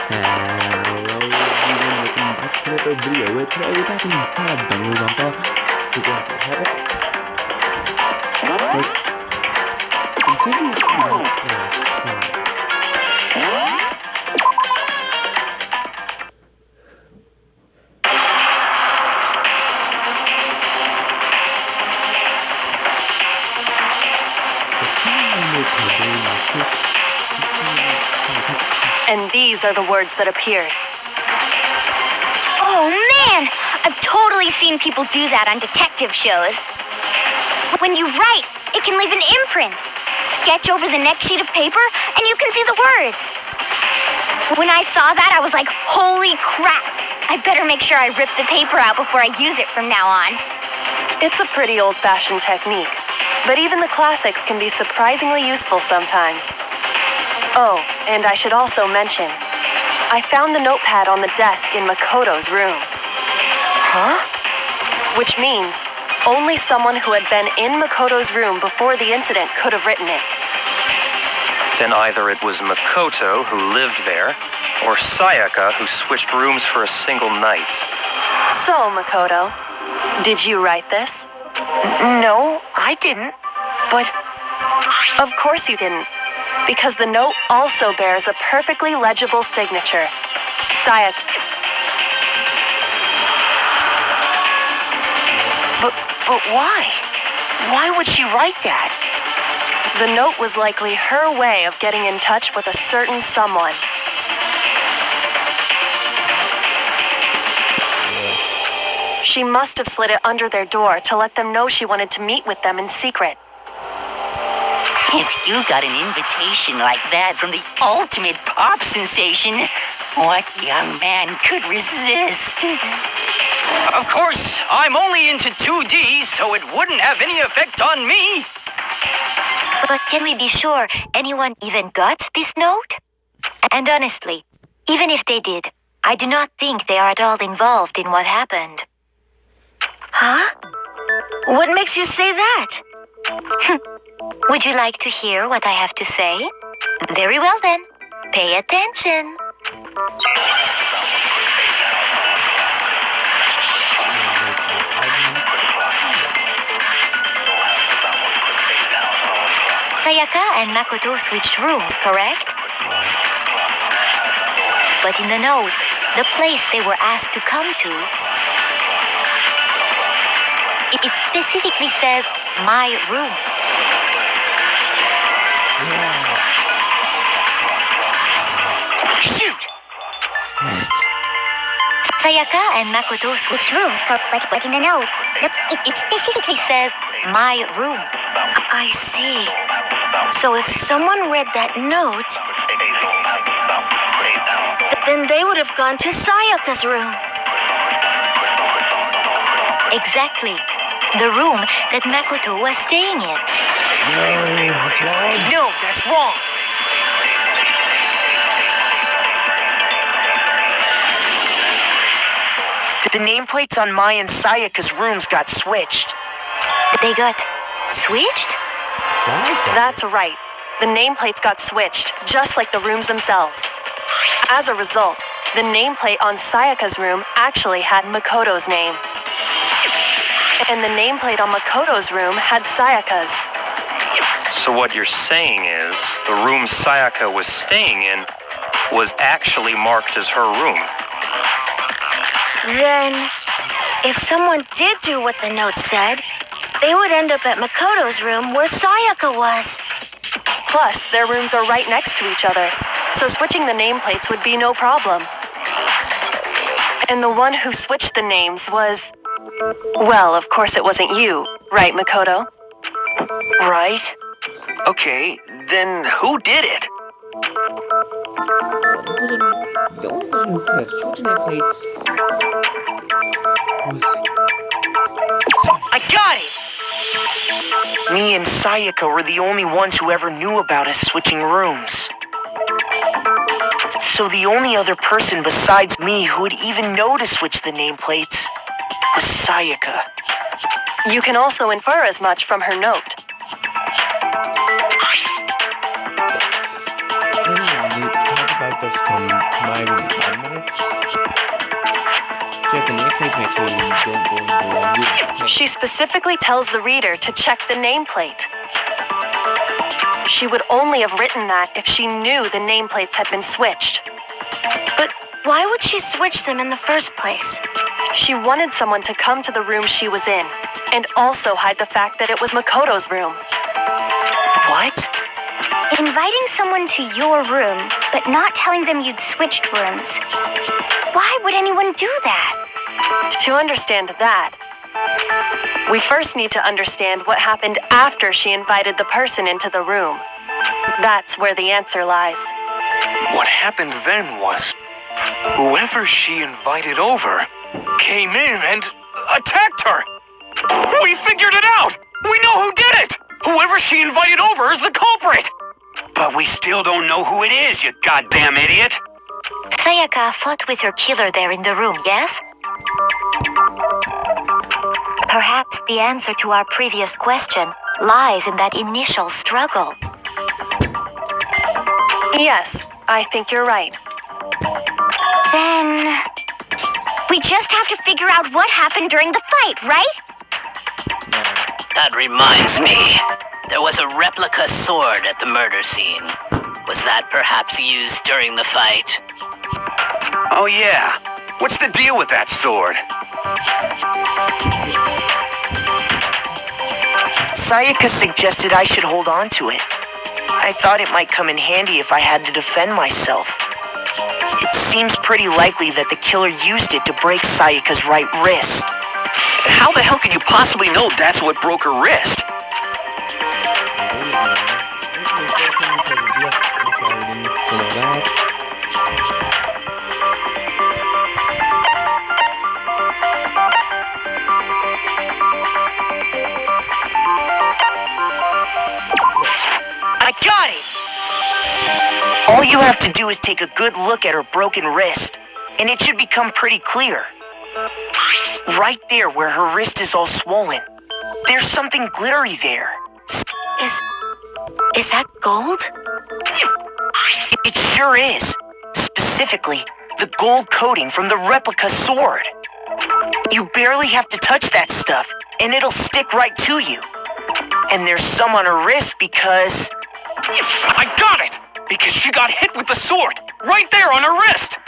Hello everyone, welcome back to another video. Today we're back in danganronpa to get havoc. Let's continue our last part. And these are the words that appeared. Oh man! I've totally seen people do that on detective shows. When you write, it can leave an imprint. Sketch over the next sheet of paper, and you can see the words. When I saw that, I was like, holy crap! I better make sure I rip the paper out before I use it from now on. It's a pretty old-fashioned technique, but even the classics can be surprisingly useful sometimes. Oh, and I should also mention, I found the notepad on the desk in Makoto's room. Huh? Which means only someone who had been in Makoto's room before the incident could have written it. Then either it was Makoto who lived there, or Sayaka who switched rooms for a single night. So, Makoto, did you write this? No, I didn't. But Of course you didn't, because the note also bears a perfectly legible signature. Sayaka. but why? Why would she write that? The note was likely her way of getting in touch with a certain someone. She must have slid it under their door to let them know she wanted to meet with them in secret. If you got an invitation like that from the ultimate pop sensation, what young man could resist? Of course, I'm only into 2D, so it wouldn't have any effect on me. But can we be sure anyone even got this note? And honestly, even if they did, I do not think they are at all involved in what happened. Huh? What makes you say that? Would you like to hear what I have to say? Very well then. Pay attention. Sayaka and Makoto switched rooms, correct? But in the note, the place they were asked to come to, it specifically says, my room. Shoot! Sayaka and Makoto switched rooms, but in the note, it specifically says, my room. I see. So if someone read that note, then they would have gone to Sayaka's room. Exactly. The room that Makoto was staying in. No, that's wrong. The nameplates on Mai and Sayaka's rooms got switched. They got switched? That's right. The nameplates got switched, just like the rooms themselves. As a result, the nameplate on Sayaka's room actually had Makoto's name. And the nameplate on Makoto's room had Sayaka's. So what you're saying is, the room Sayaka was staying in was actually marked as her room. Then, if someone did do what the note said, they would end up at Makoto's room where Sayaka was. Plus, their rooms are right next to each other, so switching the nameplates would be no problem. And the one who switched the names was... Well, of course it wasn't you, right, Makoto? Right? Okay, then who did it? The only person who could have switched nameplates was... I got it! Me and Sayaka were the only ones who ever knew about us switching rooms. So the only other person besides me who would even know to switch the nameplates was Sayaka. You can also infer as much from her note. Anyway, talk about this from my room. actually don't belong with. She specifically tells the reader to check the nameplate. She would only have written that if she knew the nameplates had been switched. But why would she switch them in the first place? She wanted someone to come to the room she was in, and also hide the fact that it was Makoto's room. What? Inviting someone to your room, but not telling them you'd switched rooms. Why would anyone do that? To understand that, we first need to understand what happened after she invited the person into the room. That's where the answer lies. What happened then was, whoever she invited over came in and attacked her. We figured it out! We know who did it! Whoever she invited over is the culprit! But we still don't know who it is, you goddamn idiot! Sayaka fought with her killer there in the room, yes? Perhaps the answer to our previous question lies in that initial struggle. Yes, I think you're right. Then... we just have to figure out what happened during the fight, right? That reminds me. There was a replica sword at the murder scene. Was that perhaps used during the fight? Oh yeah. What's the deal with that sword? Sayaka suggested I should hold on to it. I thought it might come in handy if I had to defend myself. It seems pretty likely that the killer used it to break Sayaka's right wrist. How the hell could you possibly know that's what broke her wrist? I got it! All you have to do is take a good look at her broken wrist, and it should become pretty clear. Right there where her wrist is all swollen, there's something glittery there. Is that gold? It sure is. Specifically, the gold coating from the replica sword. You barely have to touch that stuff, and it'll stick right to you. And there's some on her wrist because... I got it! Because she got hit with the sword, right there on her wrist!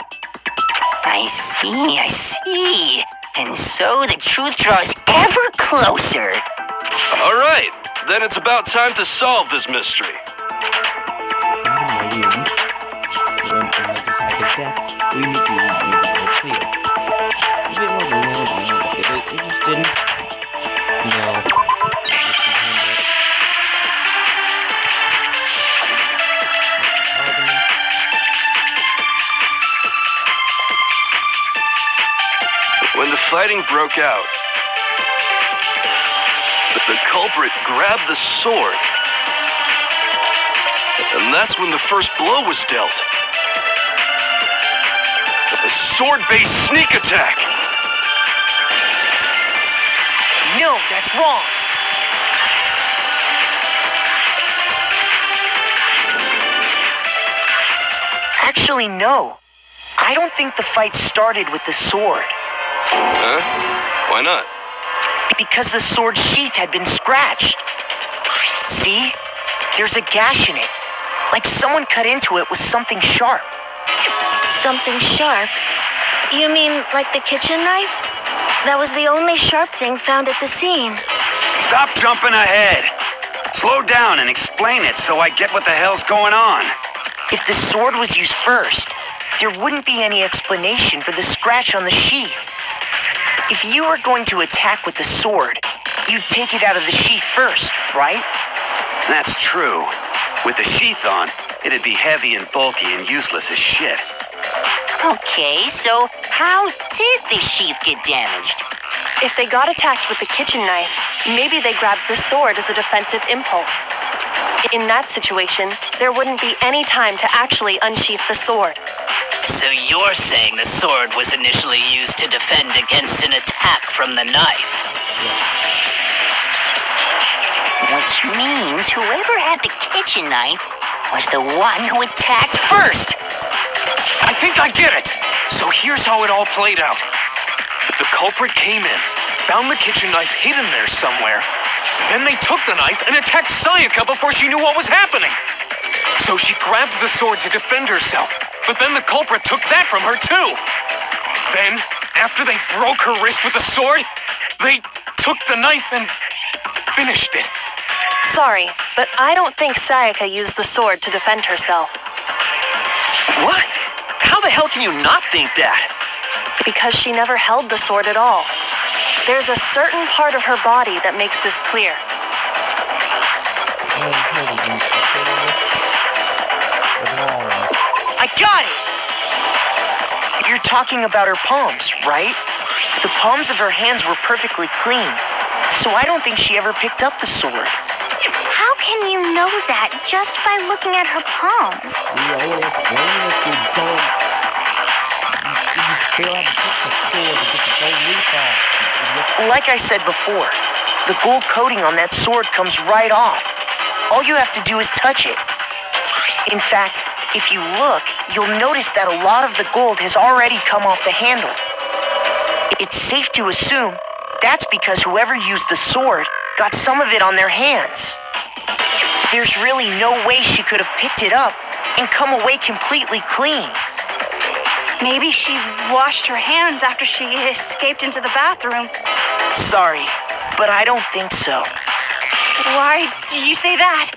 I see. And so the truth draws ever closer. All right, then it's about time to solve this mystery. When the fighting broke out, the culprit grabbed the sword. And that's when the first blow was dealt. A sword-based sneak attack. No, that's wrong. Actually, no. I don't think the fight started with the sword. Huh? Why not? Because the sword's sheath had been scratched. See? There's a gash in it. Like someone cut into it with something sharp. Something sharp? You mean like the kitchen knife? That was the only sharp thing found at the scene. Stop jumping ahead. Slow down and explain it so I get what the hell's going on. If the sword was used first, there wouldn't be any explanation for the scratch on the sheath. If you were going to attack with the sword, you'd take it out of the sheath first, right? That's true. With the sheath on, it'd be heavy and bulky and useless as shit. Okay, so how did the sheath get damaged? If they got attacked with the kitchen knife, maybe they grabbed the sword as a defensive impulse. In that situation, there wouldn't be any time to actually unsheath the sword. So you're saying the sword was initially used to defend against an attack from the knife? Which means whoever had the kitchen knife was the one who attacked first. I think I get it. So here's how it all played out. The culprit came in, found the kitchen knife hidden there somewhere. Then they took the knife and attacked Sayaka before she knew what was happening. So she grabbed the sword to defend herself, but then the culprit took that from her too. Then, after they broke her wrist with the sword, they took the knife and finished it. Sorry, but I don't think Sayaka used the sword to defend herself. What? How the hell can you not think that? Because she never held the sword at all. There's a certain part of her body that makes this clear. I got it! You're talking about her palms, right? The palms of her hands were perfectly clean, so I don't think she ever picked up the sword. How can you know that just by looking at her palms? Like I said before, the gold coating on that sword comes right off. All you have to do is touch it. In fact, if you look, you'll notice that a lot of the gold has already come off the handle. It's safe to assume that's because whoever used the sword got some of it on their hands. There's really no way she could have picked it up and come away completely clean. Maybe she washed her hands after she escaped into the bathroom. Sorry, but I don't think so. Why do you say that?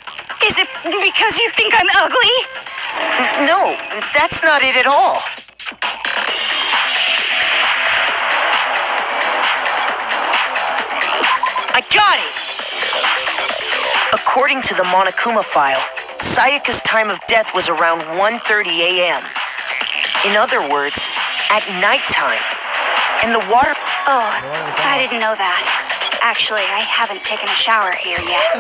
Is it because you think I'm ugly? No, that's not it at all. I got it! According to the Monokuma file, Sayaka's time of death was around 1:30 a.m. In other words, at nighttime. And the water... Oh, I didn't know that. Actually, I haven't taken a shower here yet.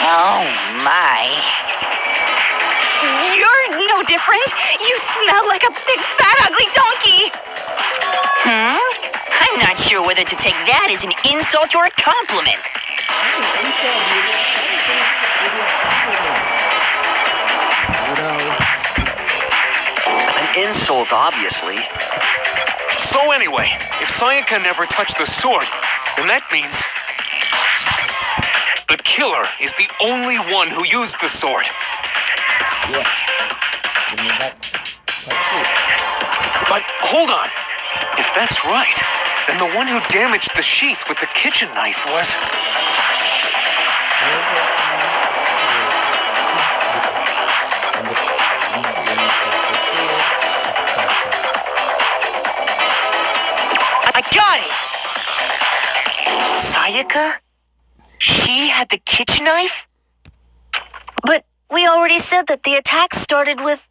Oh my. You're no different. You smell like a big fat ugly donkey. I'm not sure whether to take that as an insult or a compliment. An insult, obviously. So anyway, if Sayaka never touched the sword, then that means the killer is the only one who used the sword. But hold on. If that's right, then the one who damaged the sheath with the kitchen knife was... I got it! Sayaka? She had the kitchen knife? But we already said that the attack started with...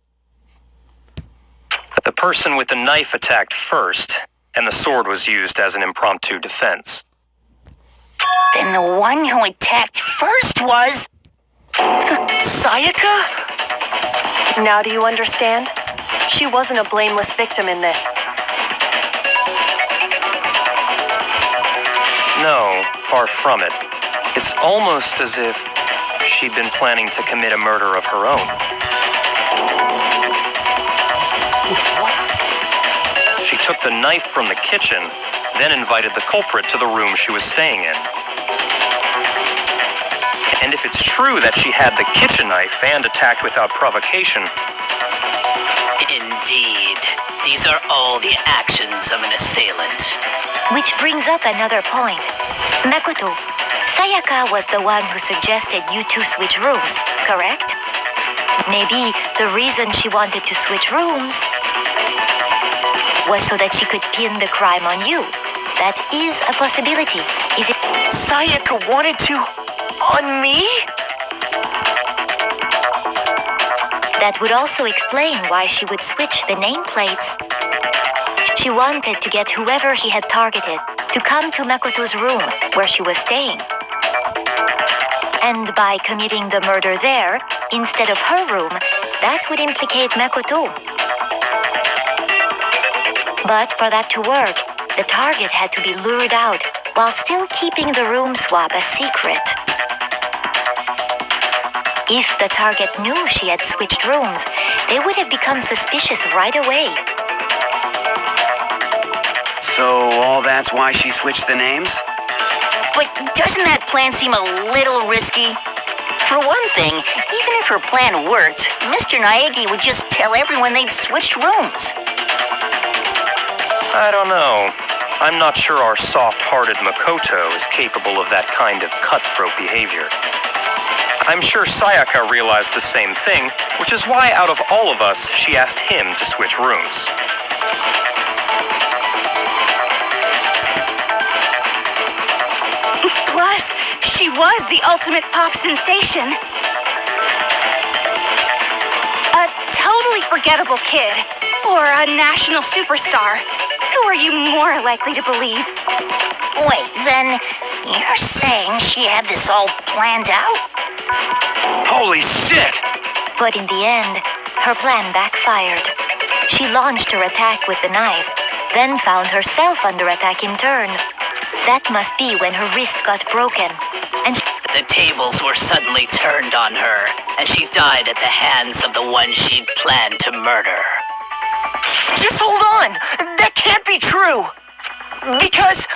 The person with the knife attacked first, and the sword was used as an impromptu defense. Then the one who attacked first was... Sayaka? Now do you understand? She wasn't a blameless victim in this. No, far from it. It's almost as if she'd been planning to commit a murder of her own. She took the knife from the kitchen, then invited the culprit to the room she was staying in. And if it's true that she had the kitchen knife and attacked without provocation... Indeed. These are all the actions of an assailant. Which brings up another point. Makoto, Sayaka was the one who suggested you two switch rooms, correct? Maybe the reason she wanted to switch rooms was so that she could pin the crime on you. That is a possibility, is it? Sayaka wanted to... on me? That would also explain why she would switch the nameplates. She wanted to get whoever she had targeted to come to Makoto's room where she was staying. And by committing the murder there, instead of her room, that would implicate Makoto. But for that to work, the target had to be lured out while still keeping the room swap a secret. If the target knew she had switched rooms, they would have become suspicious right away. So all that's why she switched the names? But doesn't that plan seem a little risky? For one thing, even if her plan worked, Mr. Naegi would just tell everyone they'd switched rooms. I don't know. I'm not sure our soft-hearted Makoto is capable of that kind of cutthroat behavior. I'm sure Sayaka realized the same thing, which is why out of all of us, she asked him to switch rooms. Plus, she was the ultimate pop sensation. A totally forgettable kid, or a national superstar. Who are you more likely to believe? Wait, then you're saying she had this all planned out? Holy shit! But in the end, her plan backfired. She launched her attack with the knife, then found herself under attack in turn. That must be when her wrist got broken, and The tables were suddenly turned on her, and she died at the hands of the one she'd planned to murder. Just hold on! That can't be true! Because...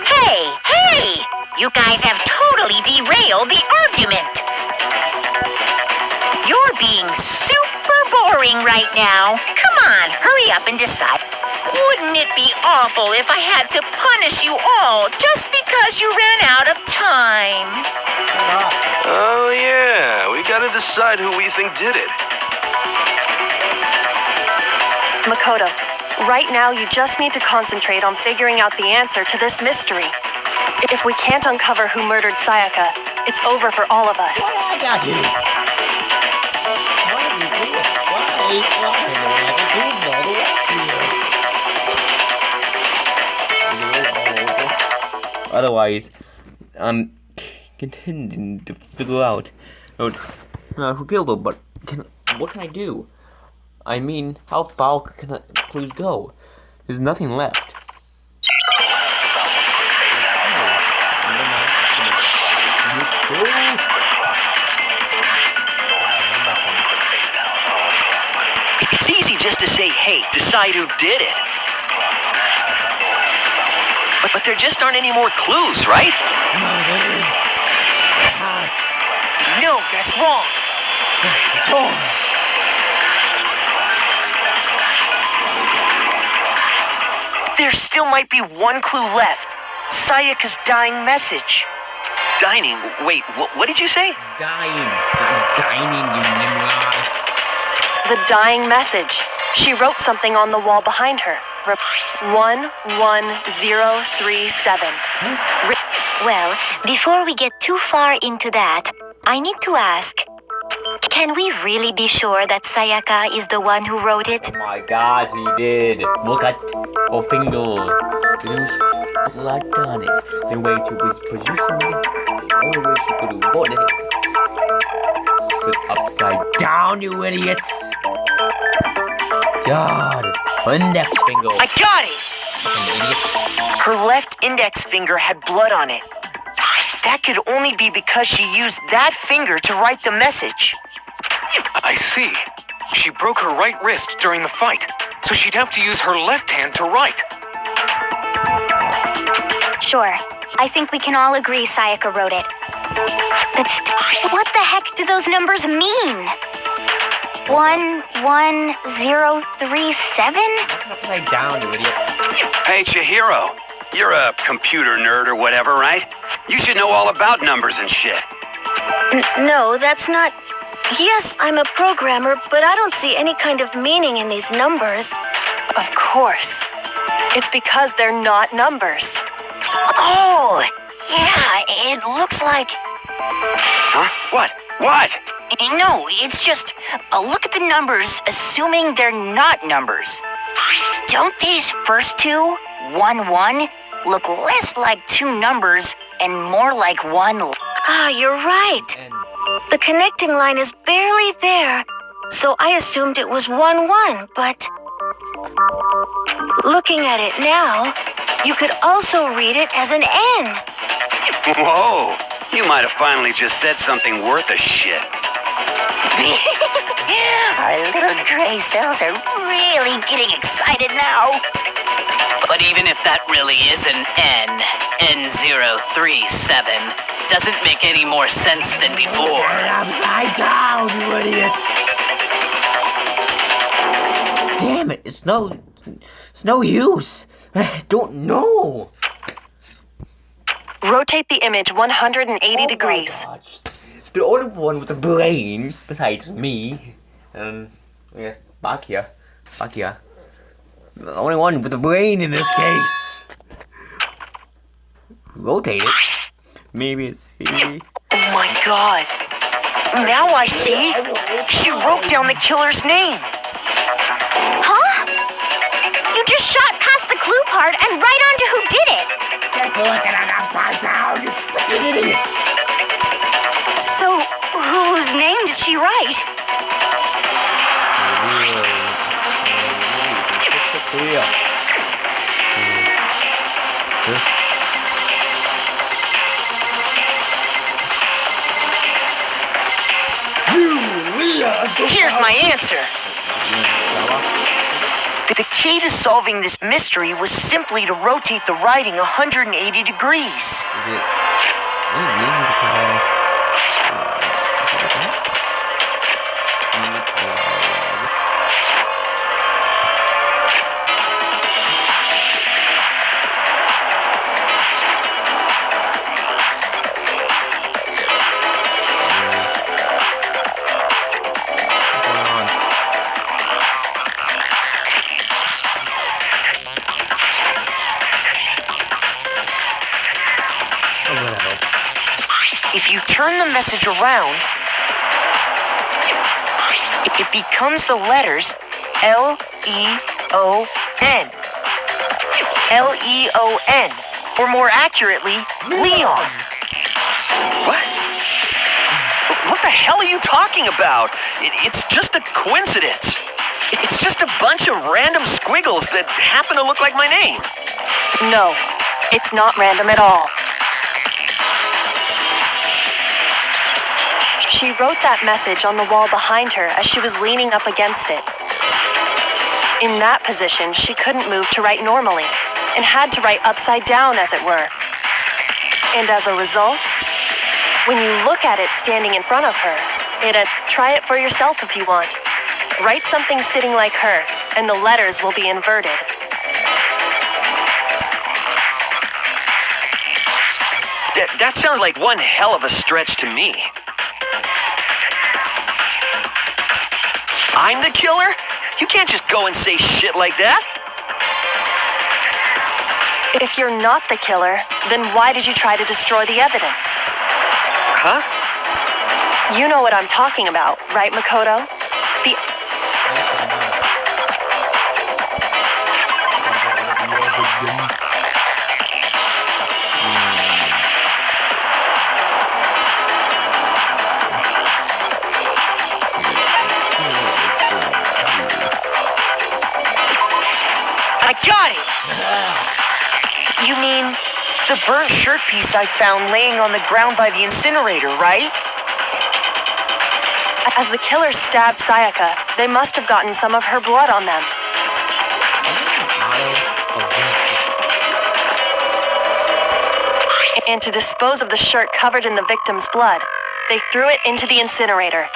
Hey! You guys have totally derailed the argument. You're being super boring right now. Come on, hurry up and decide. Wouldn't it be awful if I had to punish you all just because you ran out of time? Oh, yeah. We gotta decide who we think did it. Makoto, right now you just need to concentrate on figuring out the answer to this mystery. If we can't uncover who murdered Sayaka, it's over for all of us. I got you. Otherwise, I'm continuing to figure out who killed her, but what can I do? I mean, how far can clues go? There's nothing left. It's easy just to say, hey, decide who did it. But there just aren't any more clues, right? No, that's wrong. There still might be one clue left. Sayaka's dying message. Dining? Wait, what did you say? Dying, you nimrod. The dying message. She wrote something on the wall behind her. 11037. well, before we get too far into that, I need to ask, can we really be sure that Sayaka is the one who wrote it? Oh my god, she did. Look at her finger. It's like done it. The way she was positioned, only way she could have wrote it was upside down, you idiots. God, index finger. I got it! Fucking idiots. Her left index finger had blood on it. That could only be because she used that finger to write the message. I see. She broke her right wrist during the fight, so she'd have to use her left hand to write. Sure. I think we can all agree Sayaka wrote it. But what the heck do those numbers mean? 11037? Upside down, you idiot. Hey, Chihiro. You're a computer nerd or whatever, right? You should know all about numbers and shit. No, that's not... Yes, I'm a programmer, but I don't see any kind of meaning in these numbers. Of course. It's because they're not numbers. Oh, yeah, it looks like... Huh? What? What? No, it's just look at the numbers, assuming they're not numbers. Don't these first two, 1-1, look less like two numbers and more like one? Ah, you're right. The connecting line is barely there, so I assumed it was 1-1, but... Looking at it now, You could also read it as an N. Whoa! You might have finally just said something worth a shit. Our little gray cells are really getting excited now. But even if that really is an N037, doesn't make any more sense than before. Upside down, you idiots! Damn it! It's no use. I don't know. Rotate the image 180 degrees. My gosh. The only one with a brain besides me, and I guess Bakia. The only one with a brain in this case. Rotate it. Maybe it's here. Oh my god. Now I see. She wrote down the killer's name. Huh? You just shot past the clue part and right onto who did it. Just look at it upside down, you fucking idiots! So, whose name did she write? Here's my answer. The key to solving this mystery was simply to rotate the writing 180 degrees. If you turn the message around, it becomes the letters L-E-O-N. L-E-O-N, or more accurately, Leon. What? What the hell are you talking about? It's just a coincidence. It's just a bunch of random squiggles that happen to look like my name. No, it's not random at all. She wrote that message on the wall behind her as she was leaning up against it. In that position, she couldn't move to write normally, and had to write upside down, as it were. And as a result, when you look at it standing in front of her, try it for yourself if you want. Write something sitting like her, and the letters will be inverted. That sounds like one hell of a stretch to me. I'm the killer? You can't just go and say shit like that. If you're not the killer, then why did you try to destroy the evidence? Huh? You know what I'm talking about, right, Makoto? I got it! You mean the burnt shirt piece I found laying on the ground by the incinerator, right? As the killer stabbed Sayaka, they must have gotten some of her blood on them. And to dispose of the shirt covered in the victim's blood, they threw it into the incinerator.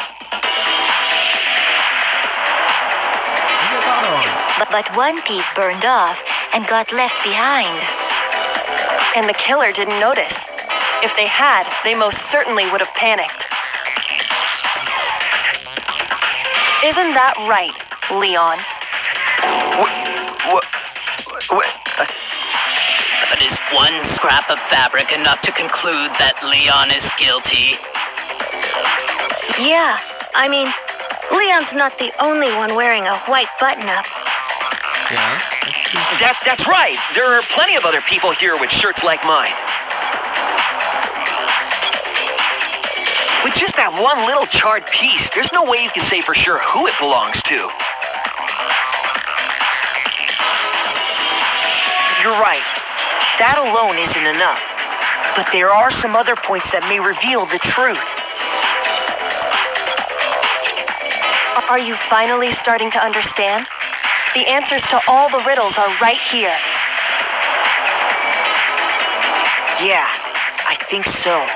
But one piece burned off and got left behind. And the killer didn't notice. If they had, they most certainly would have panicked. Isn't that right, Leon? What? But is one scrap of fabric enough to conclude that Leon is guilty? Yeah, I mean, Leon's not the only one wearing a white button-up. Yeah. That's right. There are plenty of other people here with shirts like mine. With just that one little charred piece, there's no way you can say for sure who it belongs to. You're right. That alone isn't enough. But there are some other points that may reveal the truth. Are you finally starting to understand? The answers to all the riddles are right here. Yeah, I think so.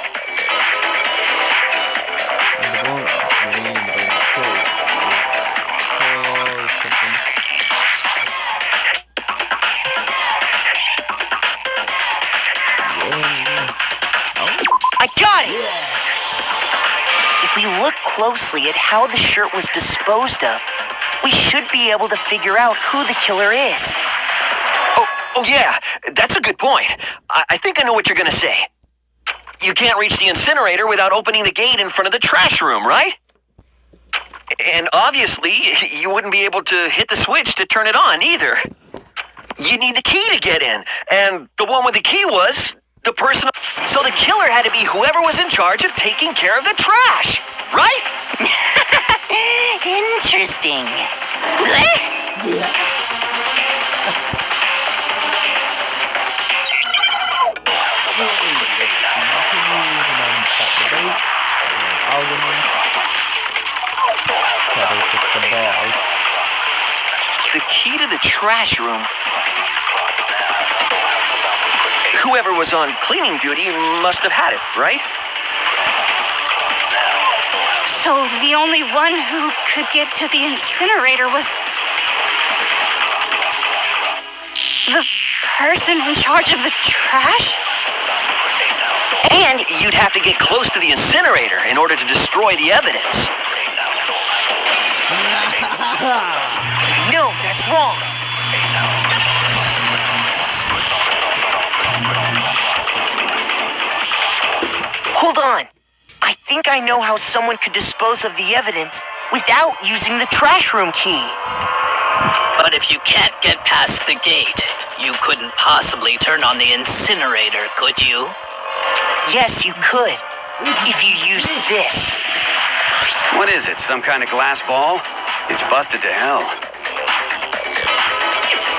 I got it! If we look closely at how the shirt was disposed of, we should be able to figure out who the killer is. Oh yeah, that's a good point. I think I know what you're gonna say. You can't reach the incinerator without opening the gate in front of the trash room, right? And obviously, you wouldn't be able to hit the switch to turn it on either. You need the key to get in, and the one with the key was the person. So the killer had to be whoever was in charge of taking care of the trash, right? Interesting. The key to the trash room. Whoever was on cleaning duty must have had it, right? So the only one who could get to the incinerator was the person in charge of the trash? And you'd have to get close to the incinerator in order to destroy the evidence. No, that's wrong. Hold on. I think I know how someone could dispose of the evidence without using the trash room key. But if you can't get past the gate, you couldn't possibly turn on the incinerator, could you? Yes, you could. If you used this. What is it, some kind of glass ball? It's busted to hell.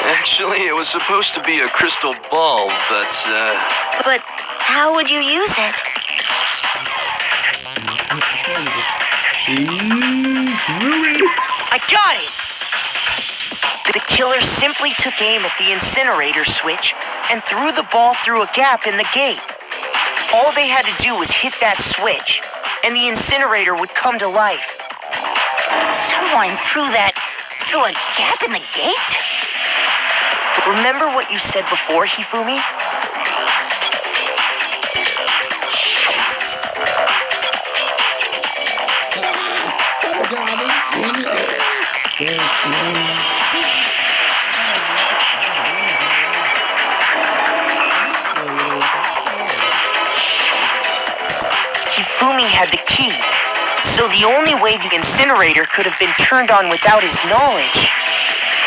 Actually, it was supposed to be a crystal ball, but, But how would you use it? I got it! The killer simply took aim at the incinerator switch and threw the ball through a gap in the gate. All they had to do was hit that switch, and the incinerator would come to life. Someone threw a gap in the gate? Remember what you said before, Hifumi? Hifumi had the key, so the only way the incinerator could have been turned on without his knowledge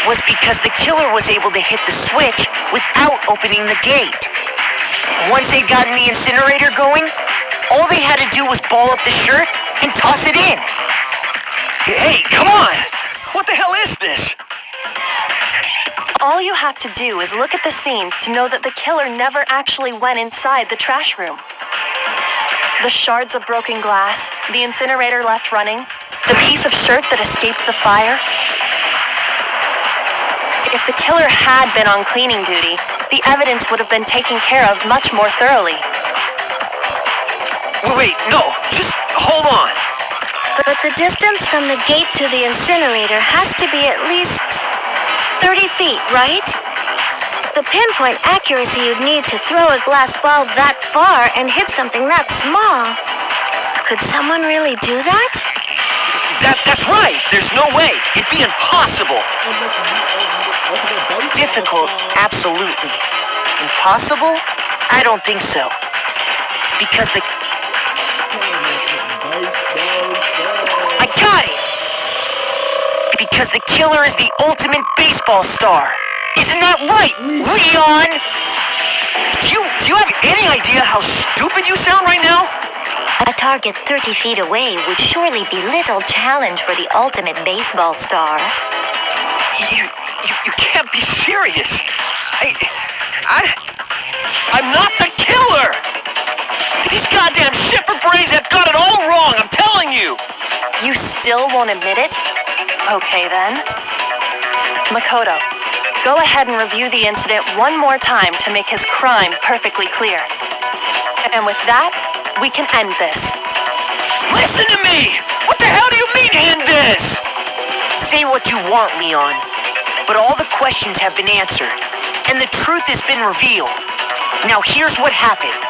was because the killer was able to hit the switch without opening the gate. Once they'd gotten the incinerator going, all they had to do was ball up the shirt and toss it in. Hey, come on! What the hell is this? All you have to do is look at the scene to know that the killer never actually went inside the trash room. The shards of broken glass, the incinerator left running, the piece of shirt that escaped the fire. If the killer had been on cleaning duty, the evidence would have been taken care of much more thoroughly. Wait, no, just hold on. But the distance from the gate to the incinerator has to be at least 30 feet, right? The pinpoint accuracy you'd need to throw a glass ball that far and hit something that small. Could someone really do that? That's right. There's no way. It'd be impossible. Difficult, absolutely. Impossible? I don't think so. Because I got it! Because the killer is the ultimate baseball star. Isn't that right, Leon? Do you have any idea how stupid you sound right now? A target 30 feet away would surely be little challenge for the ultimate baseball star. You can't be serious. I'm not the killer! These goddamn shipper brains have got it all wrong, I'm telling you! You still won't admit it? Okay then. Makoto, go ahead and review the incident one more time to make his crime perfectly clear. And with that, we can end this. Listen to me! What the hell do you mean, end this? Say what you want, Leon. But all the questions have been answered, and the truth has been revealed. Now here's what happened.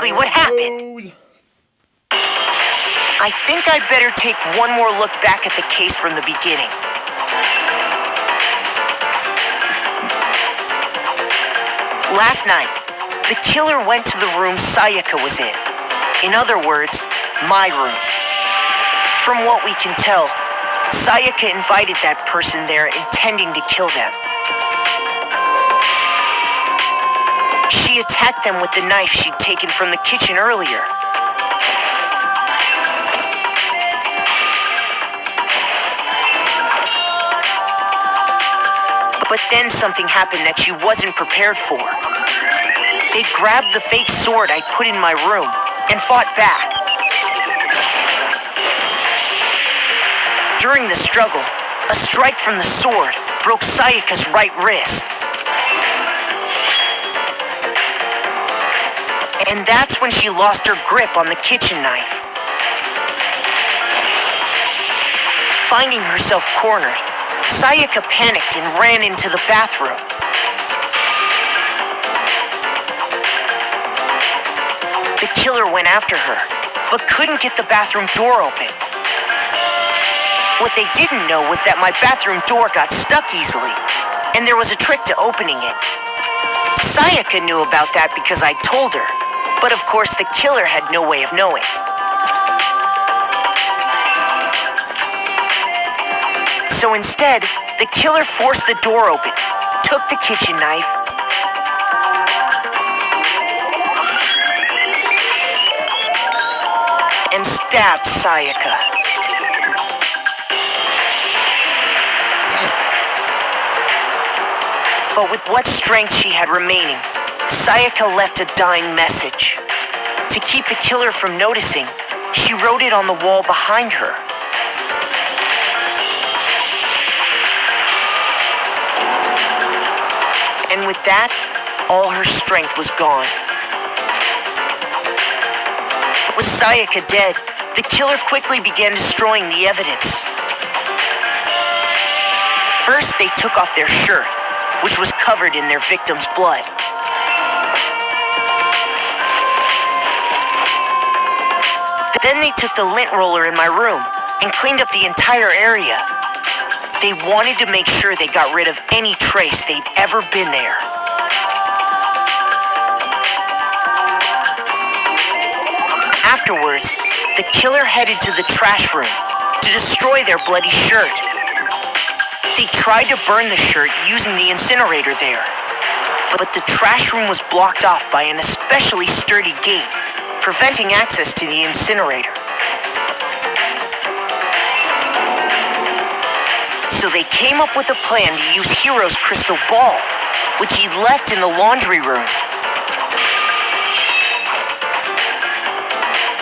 exactly what happened. I think I'd better take one more look back at the case from the beginning. Last night, the killer went to the room Sayaka was in. In other words, my room. From what we can tell, Sayaka invited that person there intending to kill them. She attacked them with the knife she'd taken from the kitchen earlier. But then something happened that she wasn't prepared for. They grabbed the fake sword I'd put in my room and fought back. During the struggle, a strike from the sword broke Sayaka's right wrist. And that's when she lost her grip on the kitchen knife. Finding herself cornered, Sayaka panicked and ran into the bathroom. The killer went after her, but couldn't get the bathroom door open. What they didn't know was that my bathroom door got stuck easily, and there was a trick to opening it. Sayaka knew about that because I told her, but of course the killer had no way of knowing. So instead, the killer forced the door open, took the kitchen knife, and stabbed Sayaka. But with what strength she had remaining, Sayaka left a dying message. To keep the killer from noticing, she wrote it on the wall behind her. And with that, all her strength was gone. With Sayaka dead, the killer quickly began destroying the evidence. First, they took off their shirt, which was covered in their victim's blood. Then they took the lint roller in my room and cleaned up the entire area. They wanted to make sure they got rid of any trace they'd ever been there. Afterwards, the killer headed to the trash room to destroy their bloody shirt. They tried to burn the shirt using the incinerator there, but the trash room was blocked off by an especially sturdy gate, preventing access to the incinerator. So they came up with a plan to use Hiro's crystal ball, which he'd left in the laundry room.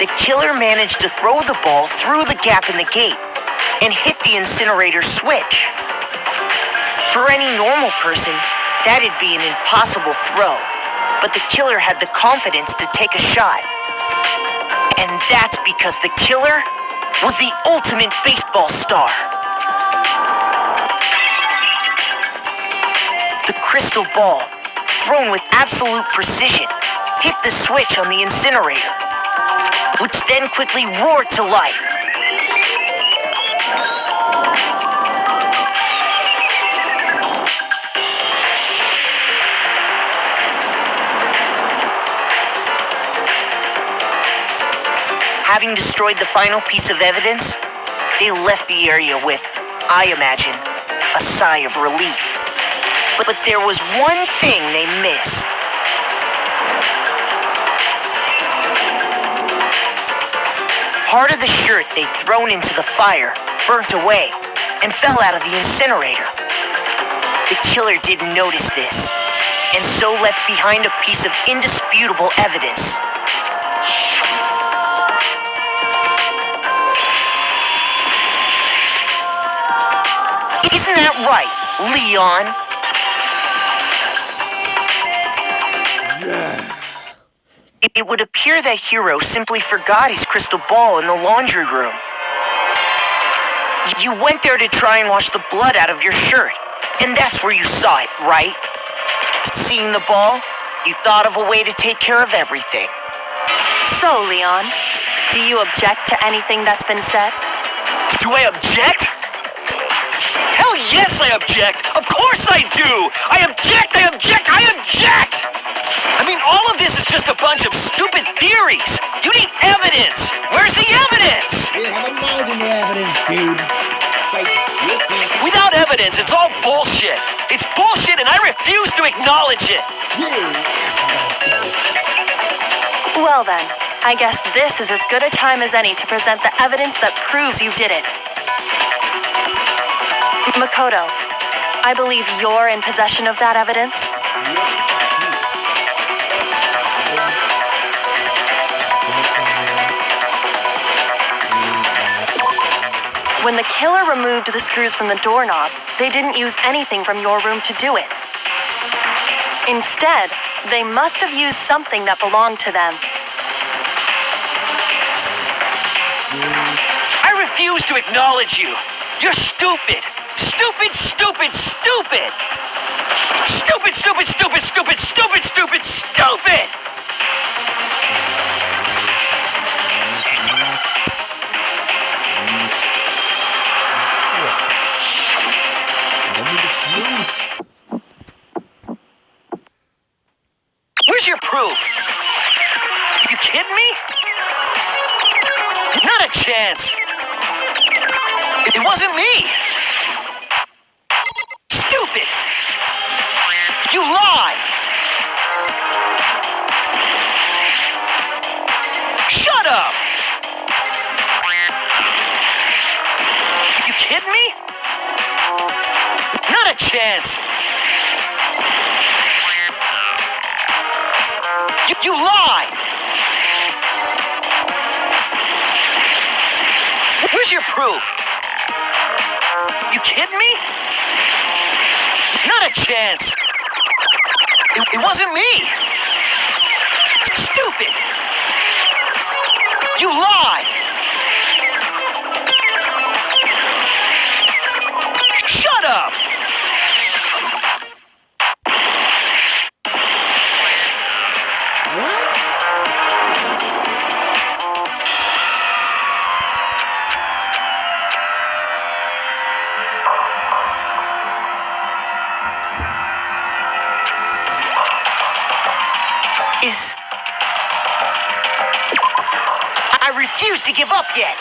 The killer managed to throw the ball through the gap in the gate and hit the incinerator switch. For any normal person, that'd be an impossible throw, but the killer had the confidence to take a shot. And that's because the killer was the ultimate baseball star. The crystal ball, thrown with absolute precision, hit the switch on the incinerator, which then quickly roared to life. Having destroyed the final piece of evidence, they left the area with, I imagine, a sigh of relief. But there was one thing they missed. Part of the shirt they'd thrown into the fire burnt away and fell out of the incinerator. The killer didn't notice this, and so left behind a piece of indisputable evidence. Isn't that right, Leon? It would appear that Hiro simply forgot his crystal ball in the laundry room. You went there to try and wash the blood out of your shirt, and that's where you saw it, right? Seeing the ball, you thought of a way to take care of everything. So, Leon, do you object to anything that's been said? Do I object? Hell yes, I object! Of course I do! I object! I object! I object! I mean, all of this is just a bunch of stupid theories! You need evidence! Where's the evidence? We haven't found any evidence, dude. Without evidence, it's all bullshit! It's bullshit and I refuse to acknowledge it! You Well then, I guess this is as good a time as any to present the evidence that proves you did it. Makoto, I believe you're in possession of that evidence. When the killer removed the screws from the doorknob, they didn't use anything from your room to do it. Instead, they must have used something that belonged to them. I refuse to acknowledge you. You're stupid. Stupid, stupid, stupid. Stupid, stupid, stupid, stupid, stupid, stupid, stupid. Where's your proof? You kidding me? Not a chance. It wasn't me. Stupid. You lie. Shut up. You kidding me? Not a chance. You lie! Where's your proof? You kidding me? Not a chance. It wasn't me. Stupid. You lie. Shut up. I refuse to give up yet.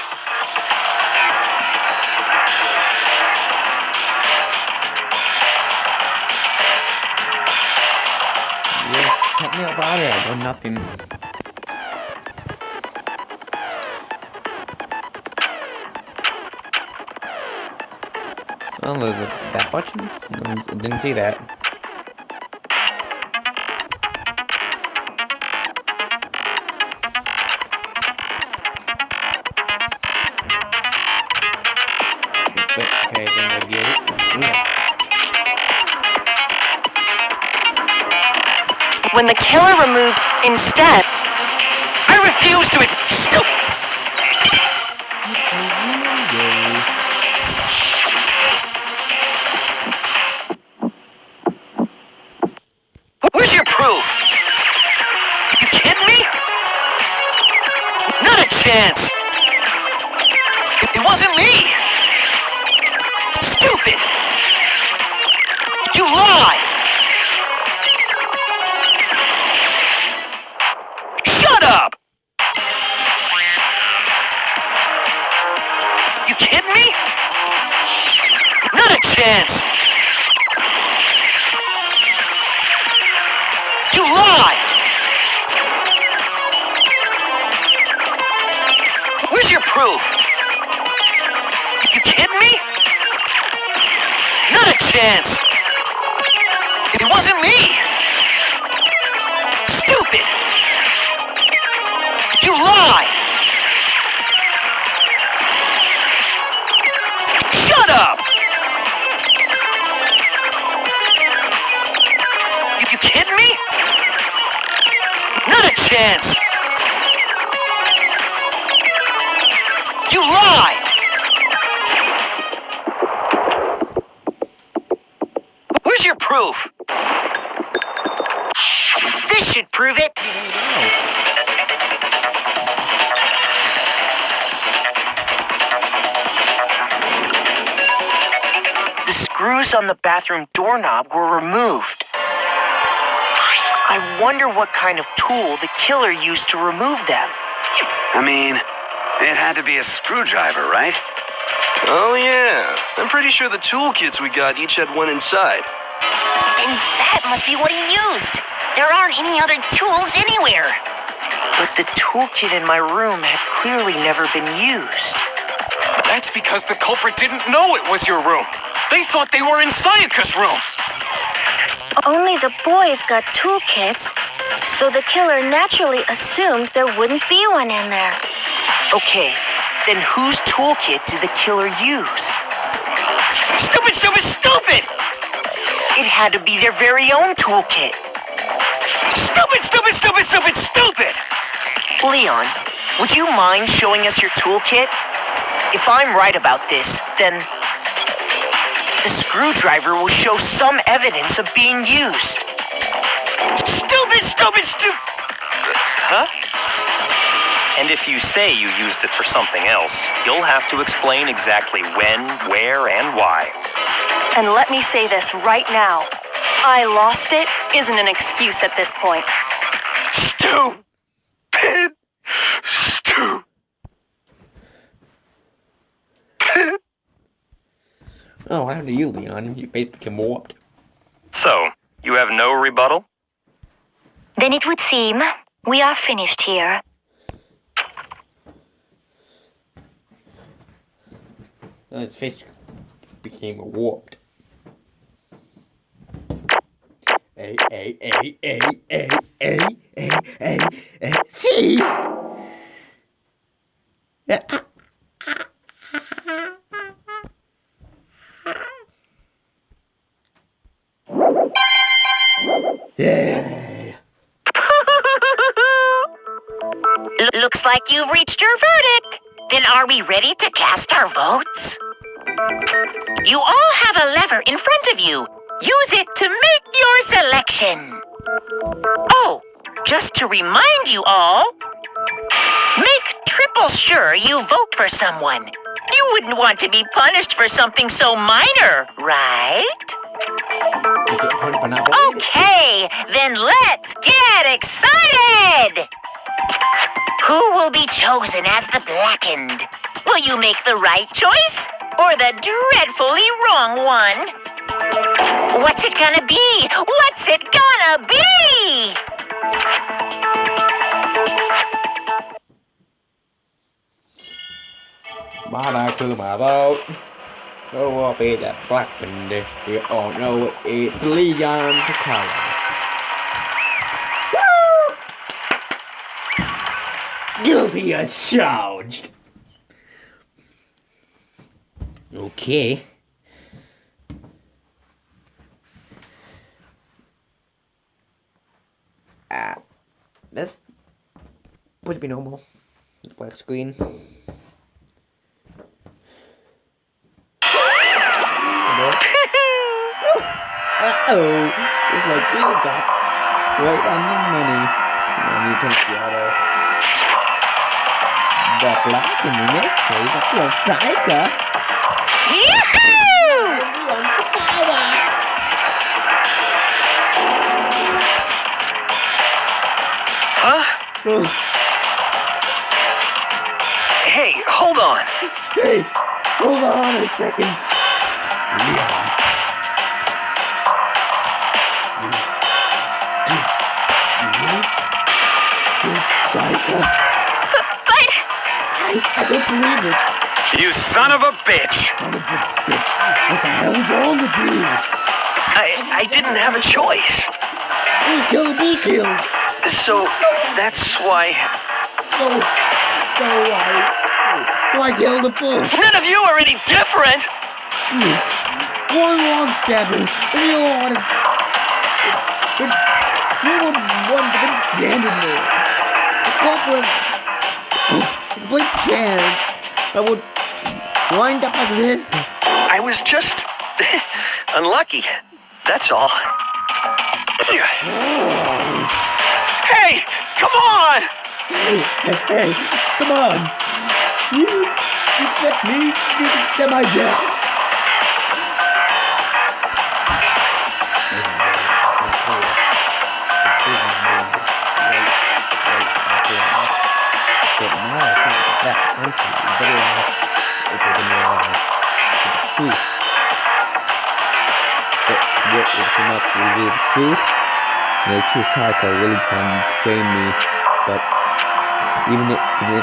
Yes, tell me about it. I know nothing. Oh, was it that button? I didn't see that. Okay, then I get it. Yeah. When the killer removed instead, I refuse to stupid. Where's your proof? You kidding me? Not a chance. It wasn't me. Stupid. You lie. Shut up. You kidding me? Not a chance. You lie! Where's your proof? You kidding me? Not a chance. It wasn't me. Stupid. You lie. Shut up. You kidding me? Not a chance. You lie. Where's your proof? This should prove it. The screws on the bathroom doorknob were removed. I wonder what kind of tool the killer used to remove them. I mean, it had to be a screwdriver, right? Oh yeah, I'm pretty sure the toolkits we got each had one inside. And that must be what he used. There aren't any other tools anywhere. But the toolkit in my room had clearly never been used. That's because the culprit didn't know it was your room. They thought they were in Sayaka's room. Only the boys got toolkits, so the killer naturally assumed there wouldn't be one in there. Okay, then whose toolkit did the killer use? Stupid, stupid, stupid! It had to be their very own toolkit. Stupid, stupid, stupid, stupid, stupid! Leon, would you mind showing us your toolkit? If I'm right about this, then the screwdriver will show some evidence of being used. Stupid, stupid, stupid! Huh? And if you say you used it for something else, you'll have to explain exactly when, where, and why. And let me say this right now. I lost it isn't an excuse at this point. Stupid. Stupid. Oh, what happened to you, Leon? Your face became warped. So, you have no rebuttal? Then it would seem we are finished here. His face became warped. See? Yay! Looks like you've reached your verdict. Then are we ready to cast our votes? You all have a lever in front of you. Use it to make your selection. Oh, just to remind you all, make triple sure you vote for someone. You wouldn't want to be punished for something so minor, right? Okay, then let's get excited! Who will be chosen as the blackened? Will you make the right choice or the dreadfully wrong one? What's it gonna be? What's it gonna be? My to my vote. Go up in that blackened. We all know it's Leon Picard. Guilty as charged. Okay. That's would be normal. It's black screen. Uh-oh. It's like you got right on the money. And you take the auto. The black in this case, I feel Sayaka. Yahoo! Huh? Hey, hold on. Hey, hold on a second. Leon. I don't believe it. You son of a bitch! Son of a bitch. What the hell is wrong with you? I didn't have a choice. You killed, be killed. So, that's why... So I killed a fool. None of you are any different! One wrong step, and you don't want to... You wouldn't want to be standing there. Complete chance I would wind up like this. I was just... unlucky. That's all. Hey! Come on! Hey, come on. You accept me, you can accept my death. But now I think that person is better off if we're going to the truth. But what would come up to reveal the truth? Chisaka really trying to frame me, but even if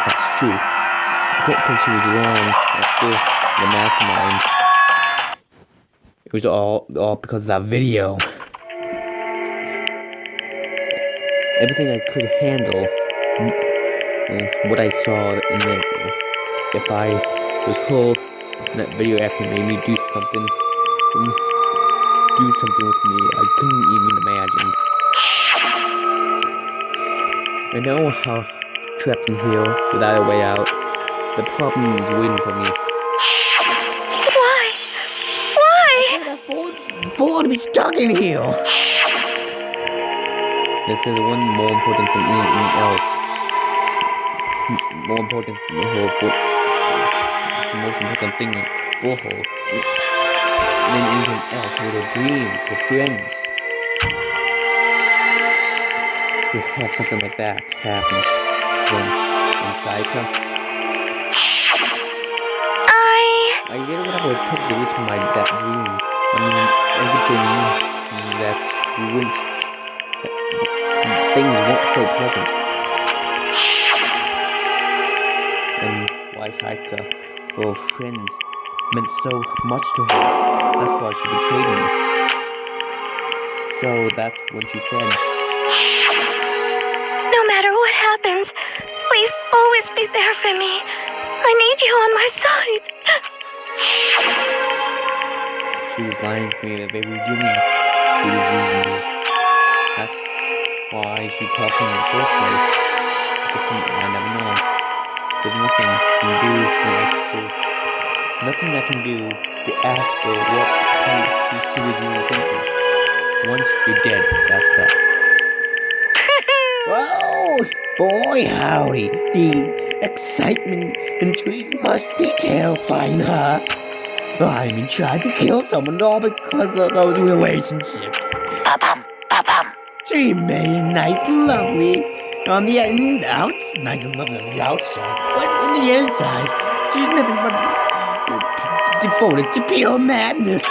that's true, I don't think she was wrong. That's still the mastermind. It was all because of that video. Everything I could handle, what I saw in it, if I was her, that video actually made me do something with me I couldn't even imagine. I know how trapped in here without a way out. The problem is waiting for me. Why? Why? I can't afford to be stuck in here. This is one more important than anything else. More important than the whole book. It's the most important thing for her. Than anything else, with a dream, with friends. To have something like that happen when Sayaka. I did whatever it took to reach that dream. I mean, everything that went. Things weren't so pleasant. And why Sayaka, her friends, meant so much to her. That's why she betrayed me. So that's when she said, No matter what happens, please always be there for me. I need you on my side. she was lying to me at the very beginning. She was using me. That's why she talked to me in the first place. Just I never know. There's nothing I can do nothing I can do to ask her what she was really thinking. Once you're dead, that's that. Oh, boy, howdy. The excitement, intrigue must be terrifying, huh? I mean, tried to kill someone all because of those relationships. She made it nice, lovely on the outside, nice and lovely on the outside, but in the inside, she's nothing but devoted to pure madness.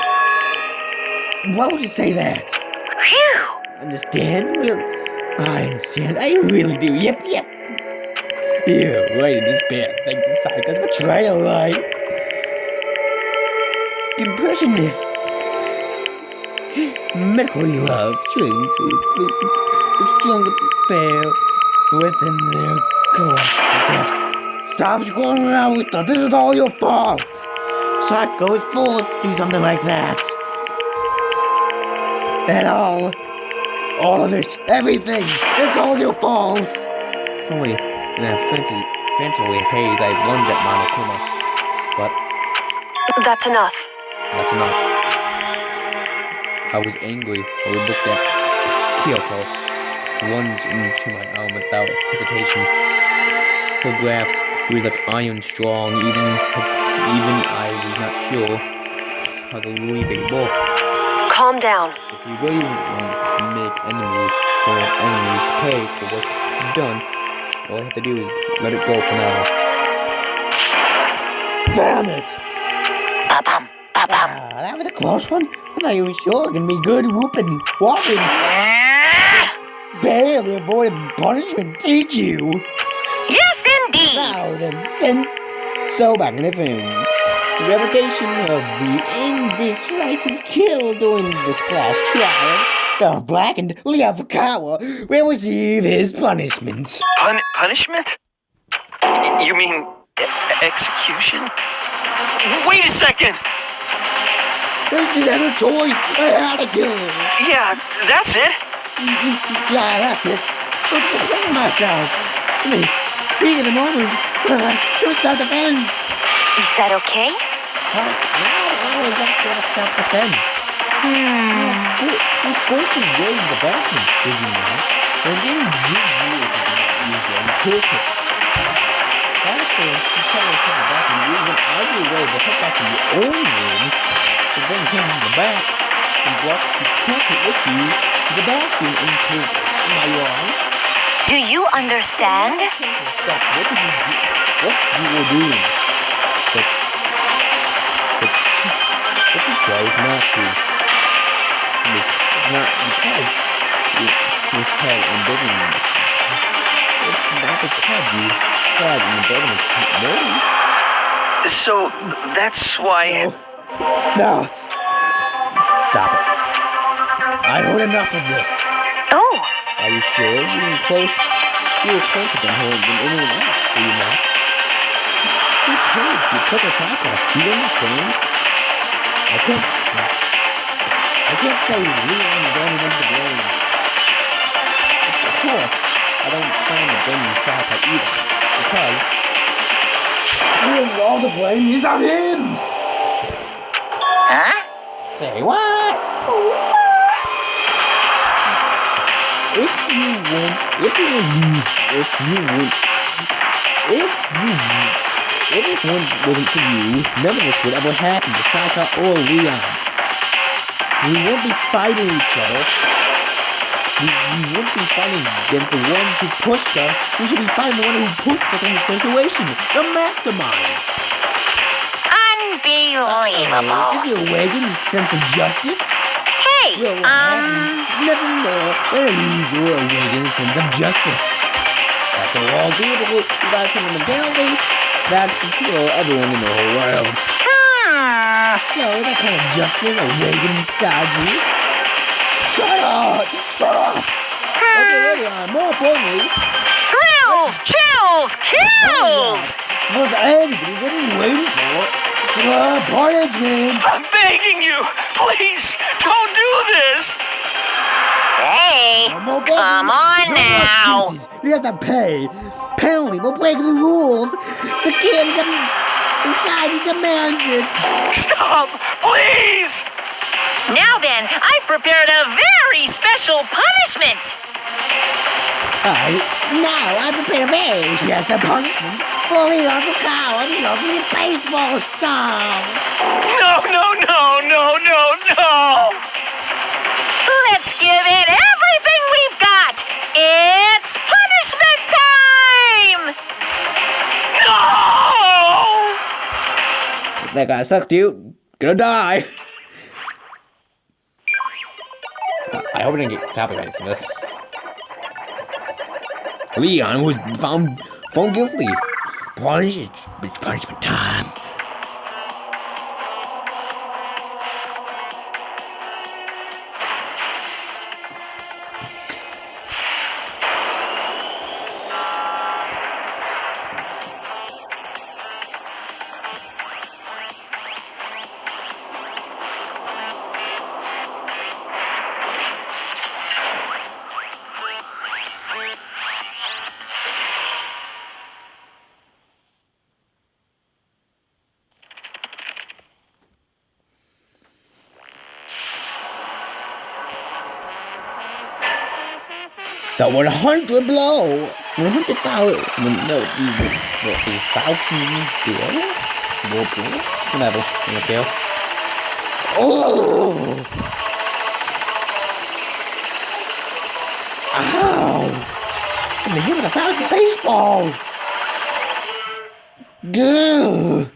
Why would you say that? Phew! Understand? I understand. I really do. Yep. You're right in despair. Thanks to Sayaka's betrayal, right? Depression. Medically love shouldn't solutions to stronger despair within their collective. Stop going around with the "this is all your fault." Sayaka is forced to do something like that. And all of it, everything, it's all your fault. It's only in that frantically haze I lunged at Monokuma. But That's enough. that's enough. I was angry. I looked at Kyoko, lunged into my arm without hesitation. Her grasp was like iron strong, even I was not sure how to leave it both. Calm down. If you really want to make enemies pay for what you've done, all you have to do is let it go for now. Damn it! That was a close one. I thought you were sure gonna be good whooping. Barely avoided punishment, did you? Yes, indeed. Now then, since so magnificent, the revocation of the Indus Rice was killed during this class trial. The blackened Liavakawa will receive his punishment. Punishment? You mean execution? Wait a second! I didn't have a choice. I had to kill him. Yeah, that's it. Yeah, that's it. But protect myself. I mean, being in the moment, should self-defense. Is that okay? How is that self-defense? We're supposed to raise the basement, did you know? And then you took it. After you tell us to the bathroom, you went out of your way to head back to your own room, and then came in the back and brought the carpet with you to the bathroom and took it. Am I wrong? Do you understand? Stop. What did you do? What you were doing? But you chose not to. Not because with head and building them. It's not because you head and the building is dirty. So that's why... No. Stop it. I heard enough of this. Oh, Are you sure? You were closer than her than anyone else, were you not? Who cares? You took us out there. Do you understand? I can't say Leon is only one to blame. Of course, I don't plan to blame Saka either. Because all the blame is on him! Huh? Say what? If this one wasn't for you, none of this would ever happen to Saka or Leon. We won't be fighting each other. We won't be fighting against the ones who pushed us. We should be fighting the one who pushed us in the situation. The mastermind. Unbelievable. Is your wagon a sense of justice? Hey, Nothing more than a usual awakening sense of justice. After all, people who got some mentality, that's to kill everyone in the whole world. So that kind of justice awakened inside you. Shut up! Shut up! Okay, ready on. More importantly, thrills, chills, kills! what everybody been waiting for? Punishment! I'm begging you! Please, don't do this! Hey, come on now. We have to pay. Penalty. We're breaking the rules. The kid inside demands it. Stop! Please! Now then, I prepared a very special punishment. Now I prepared a very special punishment for the Uncle Cow and the ugly baseball star. No! Let's give it everything we've got. It's punishment time! No! That guy sucked, dude. Gonna die. I hope I didn't get copyrighted for this. Leon was found guilty. Punishment time. The 100 blow! 100,000. No, the 1,000 blow? Whatever. Okay. Oh! Ow! I'm hit with 1,000 baseballs! Gah!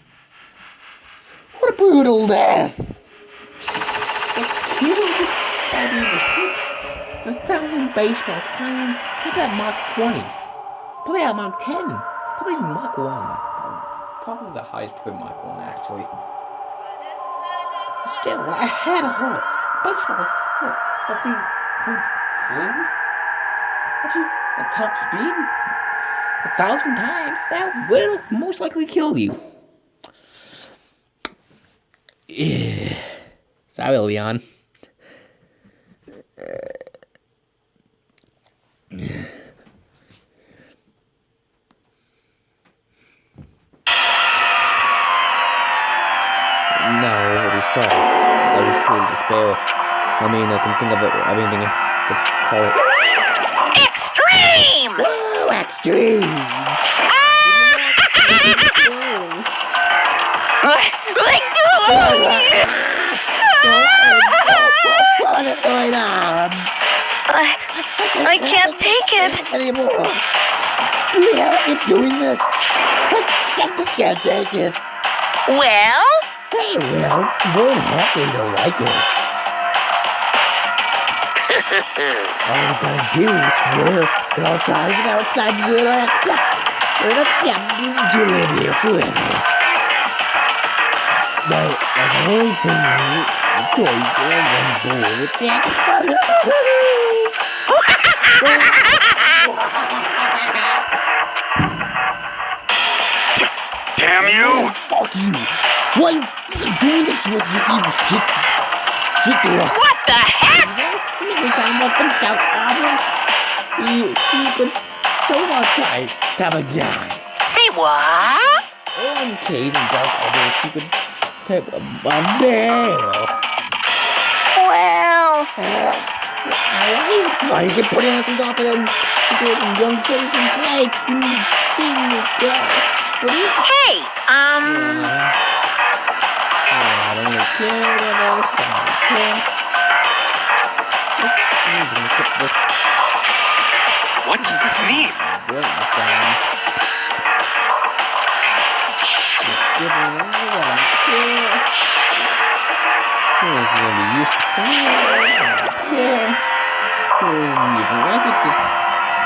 What a brutal death! The kid the 1,000 baseballs flying. Look at Mach 20. Probably at Mach 10. Probably Mach 1. Probably the highest for Mach 1, actually. Still, I had a hurt. Baseballs, what being flew? Actually, at top speed? 1,000 times? That will most likely kill you. Yeah. Sorry, Leon. No, what we saw. That was truly despair. I mean, I can think of it, everything to call it. Extreme! Whoa, extreme! What is going on? I can't take it anymore. We have to keep doing this. I just can't take it. Well? Hey, well, you don't have to like it. All we gotta do is swear that our guys outside will accept you to live here forever. But as the only thing the choice is one door with that. Damn you! Fuck you! Why you doing this with your evil shit? Shit to us. What the heck? Every time I come out, you could so outside, have a guy. Say what? On Kate and Doug, although she could take a barrel. Well, Why you put it on the top and young citizens like hey, I don't really care about this. I don't care. What does this mean?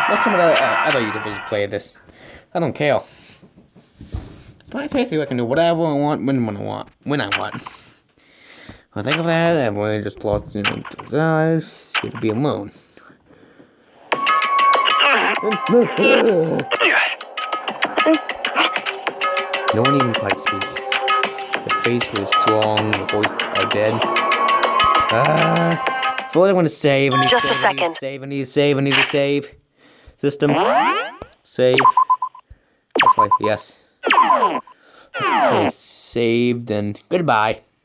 What's some of the other YouTubers play this? I don't care. But basically I can do whatever I want, when I want. When I want. I think of that, everyone just lost into his eyes. It'll be a moon. No one even tried to speak. The face was strong, the voice are dead. That's all I want to save. Just a second. I need to save. System. Save. That's right, yes. Okay, saved and goodbye.